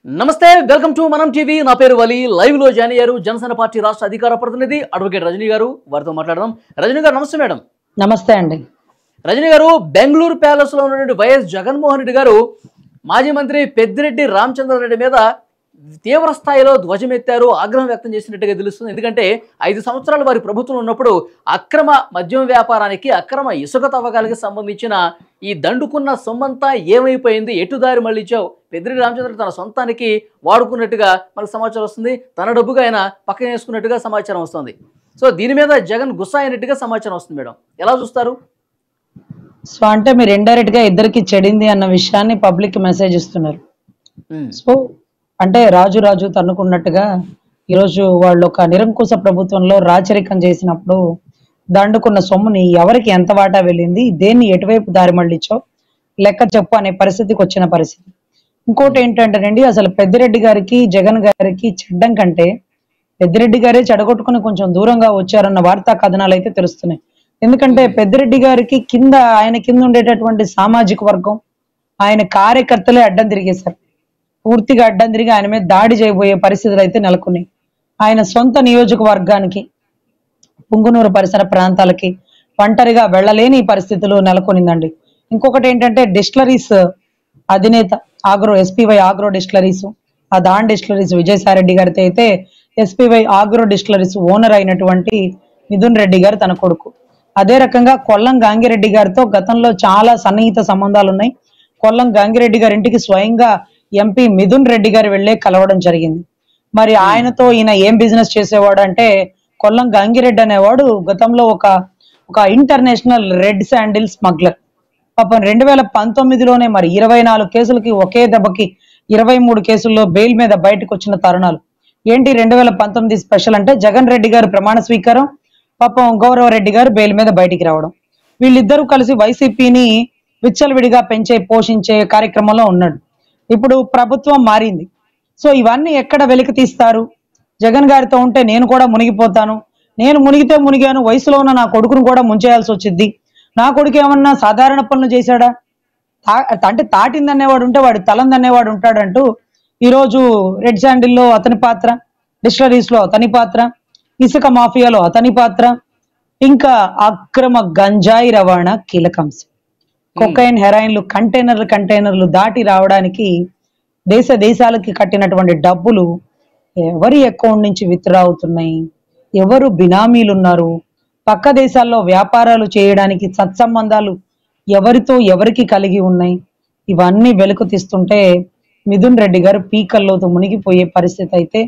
నమస్తే welcome to మనం TV నా పేరు వలి లైవ్ లో జాయిన్ అయ్యారు జనసేన పార్టీ రాష్ట్ర అధికార ప్రతినిధి అడ్వకేట్ రజనీ గారు వారితో మాట్లాడదాం రజనీ గారు నమస్తే మేడం నమస్తే అండి రజనీ గారు బెంగళూరు ప్యాలెస్ లో ఉన్నటువంటి వైఎస్ జగన్మోహన్ రెడ్డి గారు మాజీ మంత్రి పెద్దిరెడ్డి రామచంద్రారెడ్డి మీద తీవ్ర స్థాయిలో ధ్వజమెత్తారు ఆగ్రహం వ్యక్తం చేసినట్టుగా తెలుస్తుంది ఎందుకంటే 5 సంవత్సరాలు వారి ప్రభుత్వం ఉన్నప్పుడు అక్రమ మద్యం వ్యాపారానికి అక్రమ ఇసుక తవ్వకాలకి సంబంధించిన ఈ దండుకున్న సొమ్మంతా ఏమైపోయింది ఎటుదారి మళ్ళించావు పెద్దిరెడ్డి రామచంద్ర తన సొంతానికి వాడుకున్నట్టుగా మనకు సమాచారం వస్తుంది తన డబ్బుగా ఆయన పక్కన వేసుకున్నట్టుగా సమాచారం వస్తుంది సో దీని మీద జగన్ గుస్సా అయినట్టుగా సమాచారం వస్తుంది మేడం ఎలా చూస్తారు సో అంటే మీరు ఇండైరెక్ట్ గా ఇద్దరికి చెడింది అన్న విషయాన్ని పబ్లిక్ మెసేజ్ ఇస్తున్నారు సో అంటే రాజు తన్నుకున్నట్టుగా ఈరోజు వాళ్ళు ఒక నిరంకుశ ప్రభుత్వంలో రాచరికం చేసినప్పుడు దండుకున్న సొమ్ముని ఎవరికి ఎంత వాటా వెళ్ళింది దేన్ని ఎటువైపు దారి మళ్ళించో లెక్క చెప్పు అనే పరిస్థితికి వచ్చిన పరిస్థితి ఇంకోటి ఏంటంటేనండి అసలు పెద్దిరెడ్డి గారికి జగన్ గారికి చెడ్డం కంటే పెద్దిరెడ్డి గారే చెడగొట్టుకుని కొంచెం దూరంగా వచ్చారన్న వార్తా కథనాలు అయితే తెలుస్తున్నాయి ఎందుకంటే పెద్దిరెడ్డి గారికి ఆయన కింద ఉండేటటువంటి సామాజిక వర్గం ఆయన కార్యకర్తలే అడ్డం తిరిగేశారు పూర్తిగా అడ్డం తిరిగి ఆయన మీద దాడి చేయబోయే పరిస్థితులు అయితే నెలకొన్నాయి ఆయన సొంత నియోజకవర్గానికి పుంగునూరు పరిసర ప్రాంతాలకి ఒంటరిగా వెళ్ళలేని పరిస్థితులు నెలకొనిందండి ఇంకొకటి ఏంటంటే డిస్టిలరీస్ అధినేత ఎస్పీవై ఆగ్రో డిస్టిలరీస్ ఆ దాన్ డిస్టిలరీస్ విజయసాయిరెడ్డి గారితో అయితే ఎస్పీవై ఆగ్రో డిస్టిలరీస్ ఓనర్ అయినటువంటి మిథున్ రెడ్డి గారు తన కొడుకు అదే రకంగా కొల్లం గాంగిరెడ్డి గారితో గతంలో చాలా సన్నిహిత సంబంధాలు ఉన్నాయి కొల్లం గాంగిరెడ్డి గారి ఇంటికి స్వయంగా ఎంపీ మిథున్ రెడ్డి గారు వెళ్ళే కలవడం జరిగింది మరి ఆయనతో ఈయన ఏం బిజినెస్ చేసేవాడు అంటే కొల్లం గాంగిరెడ్డి అనేవాడు గతంలో ఒక ఇంటర్నేషనల్ రెడ్ శాండిల్ స్మగ్లర్ పాపం 2019లోనే మరి 24 కేసులకి ఒకే దెబ్బకి 23 కేసుల్లో బెయిల్ మీద బయటకు వచ్చిన తరుణాలు ఏంటి 2019 స్పెషల్ అంటే జగన్ రెడ్డి గారు ప్రమాణ స్వీకారం పాపం గౌరవరెడ్డి గారు బెయిల్ మీద బయటికి రావడం వీళ్ళిద్దరూ కలిసి వైసీపీని విచ్చలవిడిగా పోషించే కార్యక్రమంలో ఉన్నాడు ఇప్పుడు ప్రభుత్వం మారింది సో ఇవన్నీ ఎక్కడ వెలికి తీస్తారు జగన్ గారితో ఉంటే నేను కూడా మునిగిపోతాను నేను మునిగితే మునిగాను వయసులో ఉన్న నా కొడుకును కూడా ముంచేయాల్సి వచ్చింది నా కొడుకు ఏమన్నా సాధారణ పనులు చేశాడా అంటే తాటిందనేవాడు ఉంటే వాడు తలందనేవాడు ఉంటాడంటూ ఈరోజు రెడ్ శాండిల్లో అతని పాత్ర డిస్టిలరీస్ లో అతని పాత్ర ఇసుక మాఫియాలో అతని పాత్ర ఇంకా అక్రమ గంజాయి రవాణా కీలకాంశం కొకైన్ హెరాయిన్లు కంటైనర్లు దాటి రావడానికి దేశాలకి కట్టినటువంటి డబ్బులు ఎవరి అకౌంట్ నుంచి విత్డ్రా అవుతున్నాయి ఎవరు బినామీలు ఉన్నారు పక్క దేశాల్లో వ్యాపారాలు చేయడానికి సత్సంబంధాలు ఎవరికి కలిగి ఉన్నాయి ఇవన్నీ వెలుకు తీస్తుంటే మిథున్ రెడ్డి గారు పీకల్లోతో మునిగిపోయే పరిస్థితి అయితే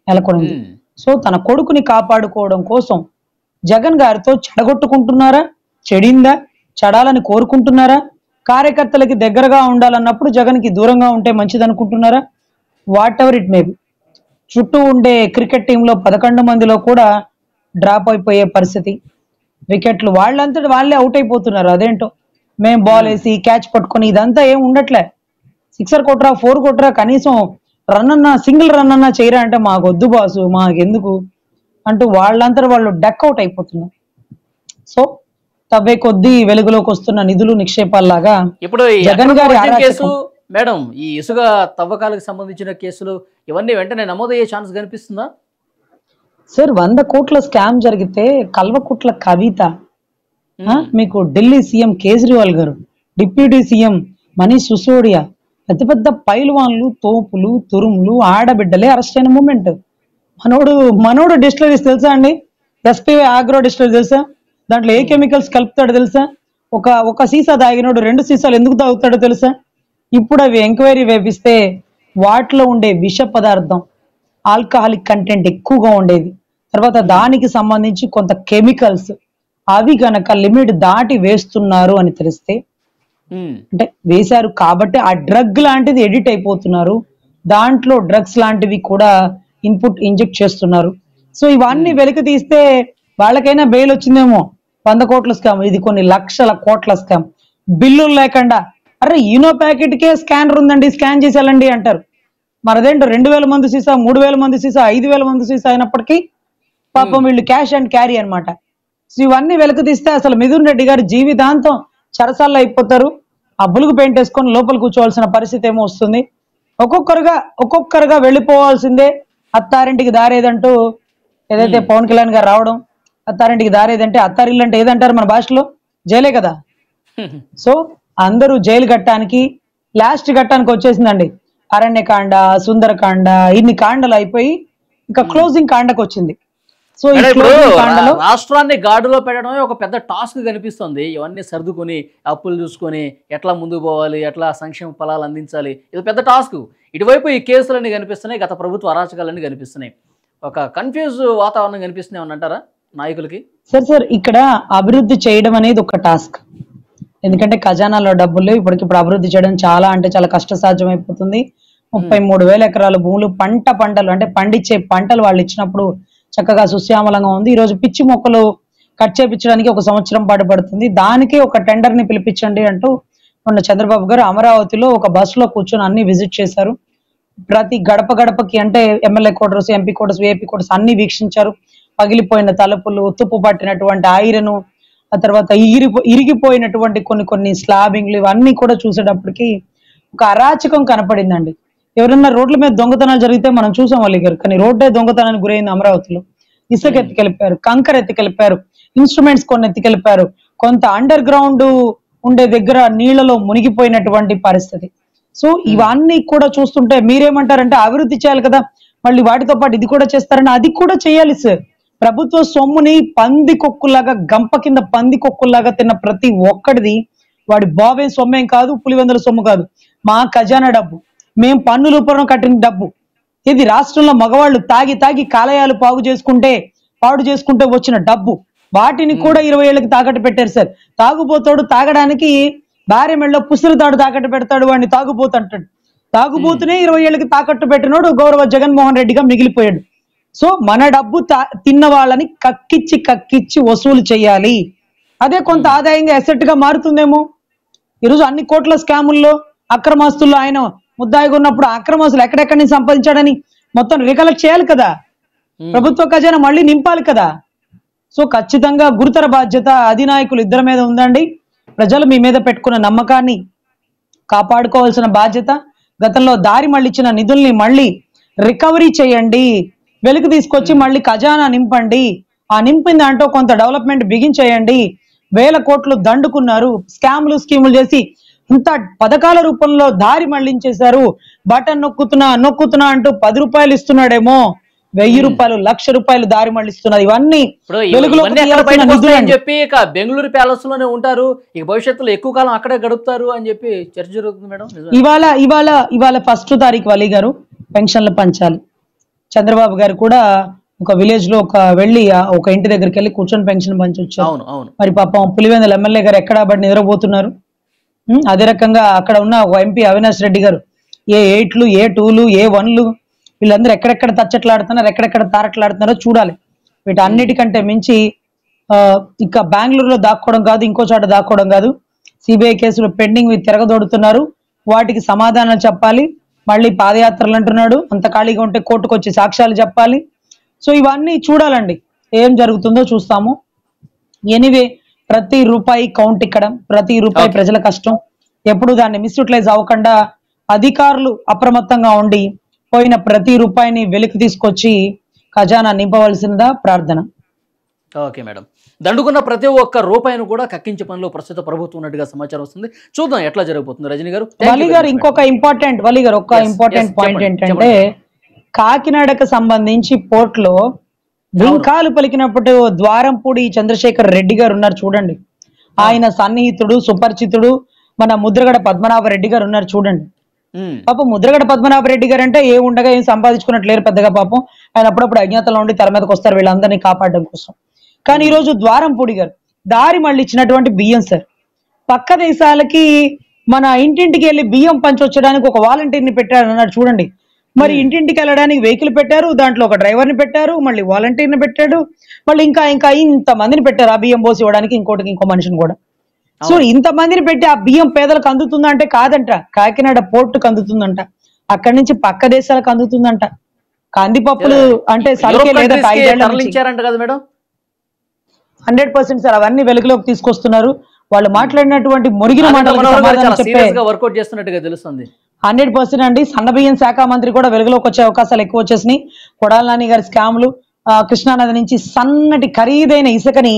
నెలకొనింది సో తన కొడుకుని కాపాడుకోవడం కోసం జగన్ గారితో చెడగొట్టుకుంటున్నారా చెడిందా చెడాలని కోరుకుంటున్నారా కార్యకర్తలకి దగ్గరగా ఉండాలన్నప్పుడు జగన్కి దూరంగా ఉంటే మంచిది అనుకుంటున్నారా వాట్ ఎవర్ ఇట్ మేబీ చుట్టూ ఉండే క్రికెట్ టీంలో 11 మందిలో కూడా డ్రాప్ అయిపోయే పరిస్థితి వికెట్లు వాళ్ళంతటి వాళ్ళే అవుట్ అయిపోతున్నారు అదేంటో మేము బాల్ వేసి క్యాచ్ పట్టుకొని ఇదంతా ఏం ఉండట్లే 6 కొట్రా 4 కొట్రా కనీసం సింగిల్ రన్ అన్నా చేయరా అంటే మాకొద్దు బాసు మాకెందుకు అంటూ వాళ్ళంతా వాళ్ళు డక్ అవుట్ అయిపోతున్నారు సో తవ్వే కొద్దీ వెలుగులోకి వస్తున్న నిధులు నిక్షేపాల్లాగా ఇప్పుడు జగన్ గారి కేసు మేడం ఈ ఇసుక తవ్వకాలకు సంబంధించిన కేసులు ఇవన్నీ వెంటనే నమోదయ్యే ఛాన్స్ కనిపిస్తుందా సార్ 100 కోట్ల స్కామ్ జరిగితే కల్వకుట్ల కవిత మీకు ఢిల్లీ సీఎం కేజ్రీవాల్ గారు డిప్యూటీ సీఎం మనీష్ సిసోడియా పెద్ద పైల్వాన్లు తోపులు తురుములు ఆడబిడ్డలే అరెస్ట్ అయిన మూమెంట్ మనోడు డిస్టిలరీస్ తెలుసా అండి ఎస్పీవై ఆగ్రో డిస్టిలరీ తెలుసా దాంట్లో ఏ కెమికల్స్ కలుపుతాడో తెలుసా ఒక సీసా తాగినోడు 2 సీసాలు ఎందుకు తాగుతాడో తెలుసా ఇప్పుడు అవి ఎంక్వైరీ వేపిస్తే వాటిలో ఉండే విష పదార్థం ఆల్కహాలిక్ కంటెంట్ ఎక్కువగా ఉండేది తర్వాత దానికి సంబంధించి కొంత కెమికల్స్ అవి గనక లిమిట్ దాటి వేస్తున్నారు అని తెలిస్తే అంటే వేశారు కాబట్టి ఆ డ్రగ్ లాంటిది ఎడిట్ అయిపోతున్నారు దాంట్లో డ్రగ్స్ లాంటివి కూడా ఇంజెక్ట్ చేస్తున్నారు సో ఇవన్నీ వెలికి తీస్తే వాళ్ళకైనా బెయిల్ వచ్చిందేమో 100 కోట్ల స్కామ్ ఇది కొన్ని లక్షల కోట్ల స్కామ్ బిల్లులు లేకుండా అరే యూనో ప్యాకెట్ కే స్కానర్ ఉందండి స్కాన్ చేసేయాలండి అంటారు మరి అదేంటో 2000 మంది సీసా 3000 మంది సీసా 5000 మంది సీసా అయినప్పటికీ పాపం వీళ్ళు క్యాష్ అండ్ క్యారీ అనమాట సో ఇవన్నీ వెలుగు తీస్తే అసలు మిథున్ రెడ్డి గారు జీవితాంతం చరసాల్లో అయిపోతారు ఆ బులుగు పెయింట్ వేసుకొని లోపల కూర్చోవలసిన పరిస్థితి ఏమో వస్తుంది ఒక్కొక్కరుగా వెళ్ళిపోవాల్సిందే. అత్తారింటికి దారేదంటూ ఏదైతే పవన్ కళ్యాణ్ గారు రావడం, అత్తారింటికి దారేదంటే అత్తారిల్లు అంటే ఏదంటారు మన భాషలో? జైలే కదా. సో అందరూ జైలు ఘట్టానికి లాస్ట్ ఘట్టానికి వచ్చేసిందండి. అరణ్యకాండ, సుందరకాండ, ఇన్ని కాండలు అయిపోయి ఇంకా క్లోజింగ్ కాండకు వచ్చింది. సో ఈ క్లోజింగ్ కాండలో రాష్ట్రాన్ని గాడిలో పెట్టడమే ఒక పెద్ద టాస్క్ కనిపిస్తుంది. ఇవన్నీ సర్దుకొని అప్పులు చూసుకొని ఎట్లా ముందుకు పోవాలి, ఎట్లా సంక్షేమ ఫలాలు అందించాలి, ఇది పెద్ద టాస్క్. ఇటువైపు ఈ కేసులన్నీ కనిపిస్తున్నాయి, గత ప్రభుత్వ అరాచకాలన్నీ కనిపిస్తున్నాయి. ఒక కన్ఫ్యూజ్ వాతావరణం కనిపిస్తున్నాయి అని అంటారా నాయకులకి? సార్ ఇక్కడ అభివృద్ధి చేయడం అనేది ఒక టాస్క్. ఎందుకంటే ఖజానాలో డబ్బులు ఇప్పటికిప్పుడు అభివృద్ధి చేయడం చాలా అంటే చాలా కష్టసాధ్యం అయిపోతుంది. 33,000 ఎకరాల భూములు పంటలు అంటే పండించే పంటలు వాళ్ళు ఇచ్చినప్పుడు చక్కగా సుశ్యామలంగా ఉంది. ఈ రోజు పిచ్చి మొక్కలు కట్ చేపించడానికి 1 సంవత్సరం పాటు పడుతుంది. దానికే ఒక టెండర్ ని పిలిపించండి అంటూ మొన్న చంద్రబాబు గారు అమరావతిలో ఒక బస్ లో కూర్చొని అన్ని విజిట్ చేశారు. ప్రతి గడపకి అంటే MLA quarters, MP quarters, AP quarters అన్ని వీక్షించారు. పగిలిపోయిన తలుపులు, తుప్పు పట్టినటువంటి ఐరన్, ఆ తర్వాత ఇరిగిపోయినటువంటి కొన్ని స్లాబింగ్లు ఇవన్నీ కూడా చూసేటప్పటికి ఒక అరాచకం కనపడిందండి. ఎవరన్నా రోడ్ల మీద దొంగతనాలు జరిగితే మనం చూసాం వాళ్ళు గారు, కానీ రోడ్డే దొంగతనానికి గురైంది అమరావతిలో. ఇసుక ఎత్తికెళ్ళిపారు, కంకర ఎత్తికెళ్ళిపారు, ఇన్స్ట్రుమెంట్స్ కొన్ని ఎత్తికెళ్ళిపారు, కొంత అండర్ గ్రౌండ్ ఉండే దగ్గర నీళ్లలో మునిగిపోయినటువంటి పరిస్థితి. సో ఇవన్నీ కూడా చూస్తుంటే మీరేమంటారంటే అభివృద్ధి చేయాలి కదా, మళ్ళీ వాటితో పాటు ఇది కూడా చేస్తారని, అది కూడా చేయాలి సార్. ప్రభుత్వ సొమ్ముని పంది కొక్కులాగా, గంప కింద పంది కొక్కులాగా తిన్న ప్రతి ఒక్కడిది వాడి బాబే సొమ్మేం కాదు, పులివెందుల సొమ్ము కాదు, మా ఖజానా డబ్బు, మేము పన్ను రూపంలో కట్టిన డబ్బు. ఇది రాష్ట్రంలో మగవాళ్ళు తాగి కాలయాలు పాడు చేసుకుంటే వచ్చిన డబ్బు. వాటిని కూడా 20 ఏళ్ళకి తాకట్టు పెట్టారు సార్. తాగుబోతాడు తాగడానికి భార్య మెళ్ళలో పుసులు తాడు తాకట్టు పెడతాడు, వాడిని తాగుబోతు అంటాడు. తాగుబోతునే 20 ఏళ్ళకి తాకట్టు పెట్టినోడు గౌరవ జగన్మోహన్ రెడ్డిగా మిగిలిపోయాడు. సో మన డబ్బు తిన్న వాళ్ళని కక్కిచ్చి వసూలు చేయాలి. అదే కొంత ఆదాయంగా అసెట్ గా మారుతుందేమో. ఈరోజు అన్ని కోట్ల స్కాముల్లో అక్రమాస్తుల్లో ఆయన ముద్దాయిగా ఉన్నప్పుడు అక్రమాస్తులు ఎక్కడెక్కడి నుంచి సంపాదించాడని మొత్తం రికలెక్ట్ చేయాలి కదా, ప్రభుత్వ ఖజానా మళ్ళీ నింపాలి కదా. సో ఖచ్చితంగా గురుతర బాధ్యత అధినాయకులు ఇద్దరి మీద ఉందండి. ప్రజలు మీ మీద పెట్టుకున్న నమ్మకాన్ని కాపాడుకోవాల్సిన బాధ్యత. గతంలో దారి మళ్ళించిన నిధుల్ని మళ్ళీ రికవరీ చేయండి, వెలుగు తీసుకొచ్చి మళ్ళీ ఖజానా నింపండి. ఆ నింపిన దాంట్లో కొంత డెవలప్మెంట్ బిగించేయండి. 1000 కోట్లు దండుకున్నారు, స్కామ్లు స్కీములు చేసి ఇంత పథకాల రూపంలో దారి మళ్లించేశారు. బటన్ నొక్కుతున్నా అంటూ 10 రూపాయలు ఇస్తున్నాడేమో, 1000 రూపాయలు, 1,00,000 రూపాయలు దారి మళ్లిస్తున్నారు. ఇవన్నీ చెప్పి ఇక బెంగళూరు ప్యాలెస్ లోనే ఉంటారు, ఇక భవిష్యత్తులో ఎక్కువ కాలం అక్కడే గడుపుతారు అని చెప్పి చర్చ జరుగుతుంది మేడం. ఇవాళ 1వ తారీఖు వలి గారు పెన్షన్లు పంచాలి. చంద్రబాబు గారు కూడా ఒక విలేజ్ లో వెళ్ళి ఒక ఇంటి దగ్గరికి వెళ్ళి కూర్చొని పెన్షన్ పంచొచ్చారు. మరి పాపం పులివెందుల ఎమ్మెల్యే గారు ఎక్కడ బట్టి నిద్రపోతున్నారు. అదే రకంగా అక్కడ ఉన్న ఒక ఎంపీ అవినాష్ రెడ్డి గారు ఏ8లు, ఏ2లు, ఏ1లు వీళ్ళందరూ ఎక్కడెక్కడ తచ్చట్లాడుతున్నారు, ఎక్కడెక్కడ తారట్లాడుతున్నారో చూడాలి. వీటన్నిటికంటే మించి ఇక బెంగళూరులో దాక్కోవడం కాదు, ఇంకో చోట దాక్కోవడం కాదు. సిబిఐ కేసులు పెండింగ్ తిరగదోడుతున్నారు, వాటికి సమాధానాలు చెప్పాలి. మళ్ళీ పాదయాత్రలు అంటున్నాడు, అంత ఖాళీగా ఉంటే కోర్టుకు వచ్చి సాక్ష్యాలు చెప్పాలి. సో ఇవన్నీ చూడాలండి, ఏం జరుగుతుందో చూస్తాము. ఎనీవే ప్రతి రూపాయి కౌంట్ ఇక్కడం, ప్రతి రూపాయి ప్రజల కష్టం. ఎప్పుడు దాన్ని మిస్యూటిలైజ్ అవ్వకుండా అధికారులు అప్రమత్తంగా ఉండి పోయిన ప్రతి రూపాయిని వెలికి తీసుకొచ్చి ఖజానా నింపవలసిందా ప్రార్థన. ఓకే మేడం, దండుకున్న ప్రతి ఒక్క రూపాయిని కూడా కక్కించే పనిలో ప్రస్తుత ప్రభుత్వం ఉన్నట్టుగా సమాచారం వస్తుంది. చూద్దాం ఎట్లా జరగబోతుంది. రజనీ గారు, వలి గారు ఇంకొక ఇంపార్టెంట్ పాయింట్ ఏంటంటే, కాకినాడకు సంబంధించి పోర్ట్ లో వింకాలు పలికినప్పుడు ద్వారంపూడి చంద్రశేఖర్ రెడ్డి గారు ఉన్నారు చూడండి, ఆయన సన్నిహితుడు సుపరిచితుడు మన ముద్రగడ పద్మనాభరెడ్డి గారు ఉన్నారు చూడండి. పాపం ముద్రగడ పద్మనాభరెడ్డి గారు అంటే ఏ ఉండగా ఏం సంపాదించుకున్నట్లేరు పెద్దగా. పాపం ఆయన అప్పుడప్పుడు అజ్ఞాతంలో ఉండి తెర మీదకి వస్తారు వీళ్ళందరినీ కాపాడడం కోసం. కానీ ఈ రోజు ద్వారంపూడి గారు దారి మళ్ళీ ఇచ్చినటువంటి బియ్యం సార్, పక్క దేశాలకి మన ఇంటింటికి వెళ్ళి బియ్యం పంచొచ్చడానికి ఒక వాలంటీర్ని పెట్టారు అన్నాడు చూడండి. మరి ఇంటింటికి వెళ్ళడానికి వెహికల్ పెట్టారు, దాంట్లో ఒక డ్రైవర్ని పెట్టారు, మళ్ళీ వాలంటీర్ని పెట్టాడు, మళ్ళీ ఇంకా ఇంత మందిని పెట్టారు ఆ బియ్యం పోసి ఇవ్వడానికి, ఇంకో మనిషిని కూడా. సో ఇంతమందిని పెట్టి ఆ బియ్యం పేదలకు అందుతుందా అంటే కాదంట, కాకినాడ పోర్టుకు అందుతుందంట, అక్కడి నుంచి పక్క దేశాలకు అందుతుందంట. కందిపప్పులు అంటే సరికే లేదా 100% సార్, అవన్నీ వెలుగులోకి తీసుకొస్తున్నారు. వాళ్ళు మాట్లాడినటువంటి మురిగిన మాటలు వర్కౌట్ చేస్తున్నట్టుగా తెలుస్తుంది. 100% అండి. సన్నబియ్యం శాఖ మంత్రి కూడా వెలుగులోకి వచ్చే అవకాశాలు ఎక్కువ వచ్చేసినాయి. కొడాలి నాని గారి స్కాములు, కృష్ణానది నుంచి సన్నటి ఖరీదైన ఇసుకని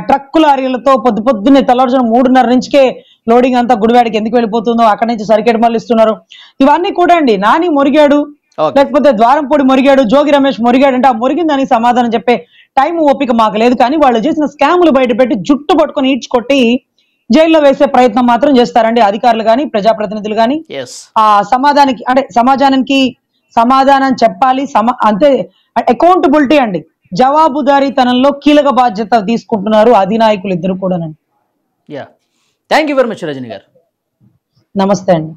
ట్రక్కు లారీలతో పొద్దున్నే తెల్లవారుజామున 3:30 నుంచికే లోడింగ్ అంతా గుడివాడికి ఎందుకు వెళ్ళిపోతుందో అక్కడి నుంచి సరికెట్ మళ్ళీ ఇస్తున్నారు. ఇవన్నీ కూడా అండి నాని మొరిగాడు, లేకపోతే ద్వారంపూడి మొరిగాడు, జోగి రమేష్ మొరిగాడు అంటే ఆ మొరిగిన దానికి సమాధానం చెప్పే టైం ఓపిక మాకు లేదు. కానీ వాళ్ళు చేసిన స్కాములు బయట పెట్టి జుట్టు పట్టుకొని ఈడ్చుకొట్టి జైల్లో వేసే ప్రయత్నం మాత్రం చేస్తారండి అధికారులు కానీ ప్రజాప్రతినిధులు కానీ. ఆ సమాజానికి సమాధానం చెప్పాలి. అంతే అకౌంటబిలిటీ అండి, జవాబుదారీతనంలో కీలక బాధ్యత తీసుకుంటున్నారు అధినాయకులు ఇద్దరు కూడా. Thank you very much Rajani గారు. నమస్తే అండి.